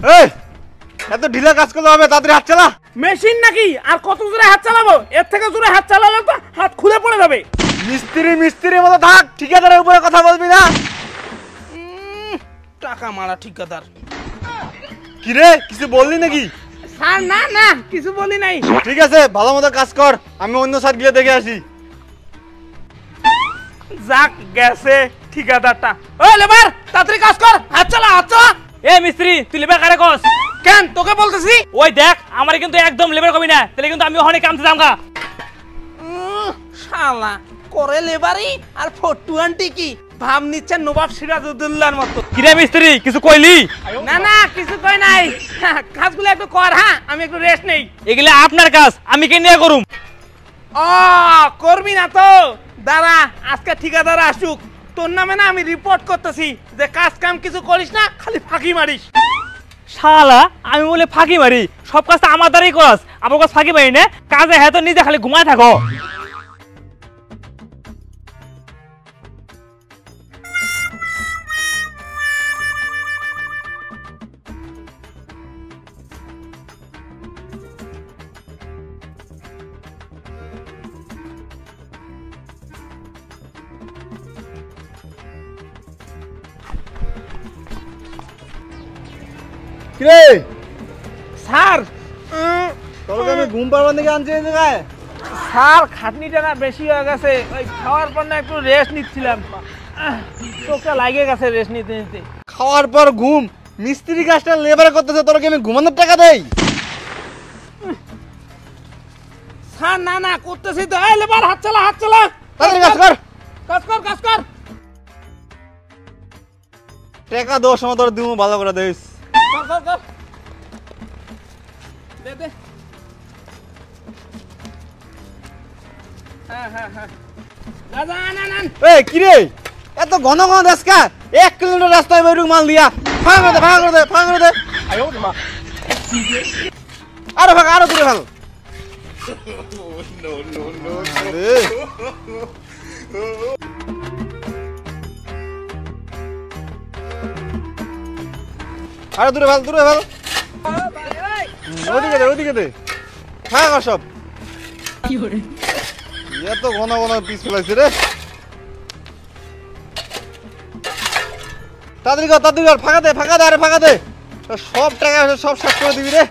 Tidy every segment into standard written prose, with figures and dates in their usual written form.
এই এত ঢিলা কাজ করলে হবে, তাড়াতাড়ি হাত চালা। মেশিন নাকি আর কত জোরে হাত চালাবো? এর থেকে জোরে হাত চালালে তো হাত খুলে পড়ে যাবে। মিস্ত্রির মতো থাক, ঠিকাদারের উপরে কথা বলবি না। টাকা মারা ঠিকাদার। কি রে, কিছু বললি নাকি? স্যার না না কিছু বলি নাই। ঠিক আছে, ভালো মতো কাজ কর, আমি অন্য সাইড গিয়ে দেখে আসি। যাক গেছে ঠিকাদারটা। ওই লেবার তাড়াতাড়ি কাজ কর, হাত চালা হাত চালা। এ মিস্ত্রি তুই লেবার কারে কস? কেন তোকে বলতেছি? ওই দেখ আমারে কিন্তু একদম লেবার কবি না, তাহলে কিন্তু আমি ওখানে কামতে যামগা। শালা করে লেবারই আর ফটু আন্টি কি ভাব নিচ্ছে নবাব সিরাজউদ্দৌলার মতো। কি রে মিস্ত্রি কিছু কইলি? না না কিছু কই নাই, কাজগুলো একটু কর। হ্যাঁ আমি একটু রেস্ট নেই। এগুলা আপনার কাজ, আমি কে নিয়ে করুম? ও করবি না তো দাঁড়া, আজকে ঠিকাদার আসুক, তোর নামে না আমি রিপোর্ট করতেছি যে কাজ কাম কিছু করিস না, খালি ফাঁকি মারিস। শালা আমি বলে ফাঁকি মারি, সব কাজ তো আমার দ্বারাই করস, আমার কাছে ফাঁকি মারি না। কাজে হ্যাঁ তো নিজে খালি ঘুমায় থাকো। কিরে স্যার তোকে আমি ঘুম পাড়ার দিকে আনছি এই জায়গায়। স্যার খাটনিটা না বেশি হয়ে গেছে, ওই খাওয়ার পর না একটু রেস্ট নিচ্ছিলাম, চোখটা লাগে গেছে রেস্ট নিতে নিতে। খাওয়ার পর ঘুম? মিস্ত্রি কাজটা লেবার করতেছে, তোকে আমি ঘুমানোর টাকা দেই? স্যার না না করতেছি তো। এই লেবার হাত চালা হাত চালা, তাড়াতাড়ি কাজ কর, কাজ কর কাজ কর। টাকা দেওয়ার সময় তোর দিমু ভালো করে দিস। কর কর কর দে দে। হ্যাঁ হ্যাঁ হ্যাঁ দাদা না না। এই কিরে এত ঘন ঘন রাস্তা, 1 কিলোমিটার রাস্তায় বেরুক মাল দিয়া। ফাঁকা করে দে, ফাঁকা করে দে, ফাঁকা করে দে। আরো ফাঁকা, আরো দূরে ভালো। আরো দূরে ভালো, দূরে ভালো। ওদিকে দে, ওদিকে দে, ফাঁকা কর সব। এত ঘন ঘন পিস ফেলাইছে রে। তাড়াতাড়ি কর, তাড়াতাড়ি কর, ফাঁকা দে, ফাঁকা দে, আরে ফাঁকা দে। সব টাকা সব শেষ করে দিবি রে।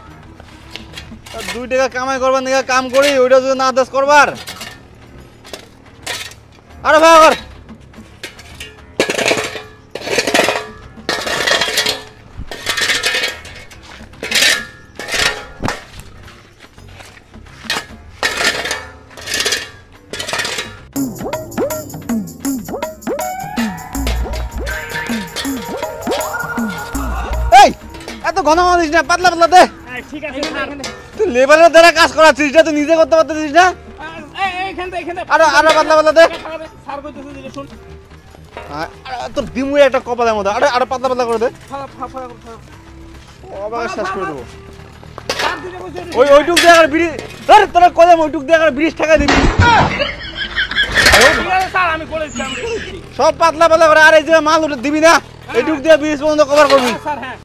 2 টাকা কামাই করবার দিকে কাম করি, ওইটা যদি না আদেশ করবার। আরে ফাঁকা কর। এত ঘন ঘন দিস না, পাতলা পাতলা দে। ঠিক আছে স্যার। তুই লেবারের দ্বারা কাজ করাচ্ছিস, এটা তুই নিজে করতে পারতেছিস না। এইখানটা এইখানটা আরো আরো পাতলা পাতলা দে। স্যার কইতেছে যে শুন। তোর দিমুই একটা কপালের মধ্যে, আরে আরো পাতলা পাতলা করে দে। আবার শেষ করে দেবো। ওইটুক দিয়ে আর ব্রিজ, আরে তোরা কদম ওইটুক দিয়ে আর ব্রিজ ঠেকা দিবি। স্যার আমি করেছি আমি করেছি। সব পাতলা পাতলা করে, আর এই যে মাল উঠে দিবি না, এইটুক দিয়ে ব্রিজ পর্যন্ত কভার করবি। স্যার হ্যাঁ।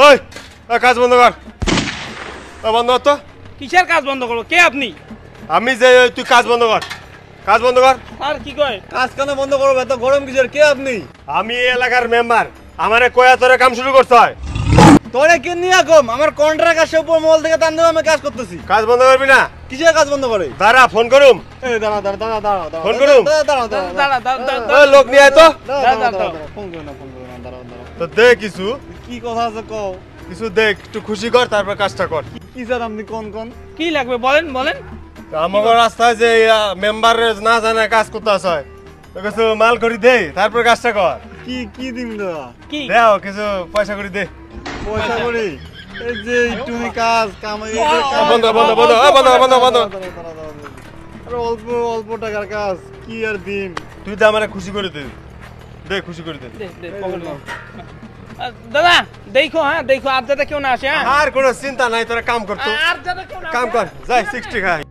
ওই কাজ বন্ধ কর, বন্ধ কর তো। কিসের কাজ বন্ধ করবো? কে আপনি? আমি যে তুই কাজ বন্ধ কর, কাজ বন্ধ কর। স্যার কি কয়? কাজ কেন বন্ধ করবো? এত গরম কিসের? কে আপনি? আমি এই এলাকার মেম্বার, আমারে কয়া তোরে কাম শুরু করতে হয়। তোরে কে নিয়ে কম? আমার কন্ট্রাক্ট আসে উপর মহল থেকে, টান দেবো, আমি কাজ করতেছি। কাজ বন্ধ করবি না? কিসের কাজ বন্ধ করে? দাঁড়া ফোন করুম। এই দাঁড়া দাঁড়া দাঁড়া দাঁড়া, ফোন করুম। দাঁড়া দাঁড়া দাঁড়া দাঁড়া ওই লোক নিয়ে আয় তো। ফোন করো না, ফোন করো না, দাঁড়াও দাঁড়াও। তো দে কিছু, কি কথা আছে কও? কিছু দেখ, একটু খুশি কর, তারপর কাজটা কর। কি স্যার আপনি কোন কোন? কি লাগবে বলেন বলেন। আমাকে রাস্তায় যে মেম্বার না জানে কাজ করতে আসে, তো কিছু মাল করি দে, তারপর কাজটা কর। কি কি দিন দাদা? কি দেও কিছু পয়সা করে দে। পয়সা করি? এই যে তুমি কাজ কামাই, বন্ধ বন্ধ বন্ধ বন্ধ বন্ধ বন্ধ। আরে অল্প অল্প টাকার কাজ, কি আর দিন? তুই তো আমারে খুশি করে দে, দে খুশি করে দে। দাদা দেখো, হ্যাঁ দেখো, আর যাতে কেউ না আসে। হ্যাঁ আর কোনো চিন্তা নাই, তোরা কাম কর তো, আর যাতে কেউ না কাম কর, যাই 60 খাই।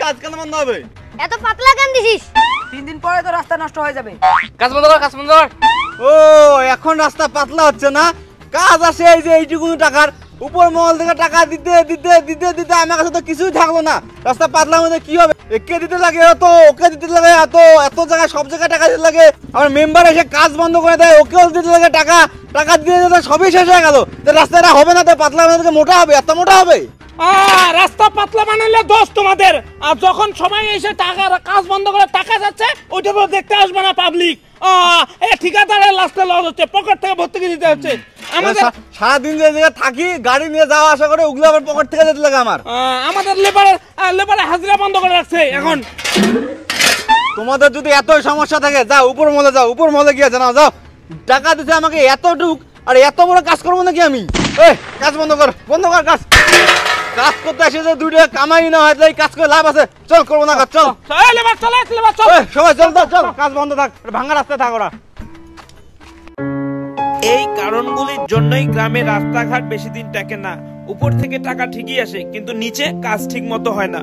কাজ কেন বন্ধ হবে? এত পাতলা কেন দিছিস? 3 দিন পরে তো রাস্তা নষ্ট হয়ে যাবে। কাজ বন্ধ কর, কাজ বন্ধ কর। ও এখন রাস্তা পাতলা হচ্ছে না, কাজ আসে এই যে এইটুকু টাকার উপর মহল থেকে টাকা দিতে দিতে দিতে দিতে আমার কাছে তো কিছুই থাকলো না। রাস্তা পাতলা মধ্যে কি হবে? একে দিতে লাগে এত, ওকে দিতে লাগে এত, এত জায়গায় সব জায়গায় টাকা দিতে লাগে। আমার মেম্বার এসে কাজ বন্ধ করে দেয়, ওকেও দিতে লাগে টাকা, টাকা দিতে দিতে সবই শেষ হয়ে গেল। রাস্তাটা হবে না তো, পাতলা মধ্যে মোটা হবে, এত মোটা হবে। রাস্তা পাতলা বানালে দোষ তোমাদের, আর যখন সময় এসে টাকা কাজ বন্ধ করে টাকা যাচ্ছে ওইটা তো দেখতে আসবে না পাবলিক। ঠিকাদারের লাস্টে লস হচ্ছে, পকেট থেকে ভর্তুকি দিতে হচ্ছে আমাদের। সারাদিন যে জায়গায় থাকি গাড়ি নিয়ে যাওয়া আসা করে, ওগুলো আবার পকেট থেকে যেতে লাগে আমার। আমাদের লেবারের হাজিরা বন্ধ করে রাখছে এখন। তোমাদের যদি এতই সমস্যা থাকে, যাও উপর মহলে যাও, উপর মহলে গিয়ে জানাও, যাও টাকা দিতে আমাকে এতটুক, আর এত বড় কাজ করবো নাকি আমি? কাজ বন্ধ কর, বন্ধ কর কাজ। কাজ করতে আসে যে 2 টাকা কামাই না হয়, কাজ করে লাভ আছে? চল করবো না কাজ, চল লেবার চলে, লেবার চল, সবাই চল, চল কাজ বন্ধ থাক, ভাঙা রাস্তায় থাক ওরা। এই কারণগুলির জন্যই গ্রামে রাস্তাঘাট বেশি দিন টেকে না। উপর থেকে টাকা ঠিকই আসে, কিন্তু নিচে কাজ ঠিক মতো হয় না।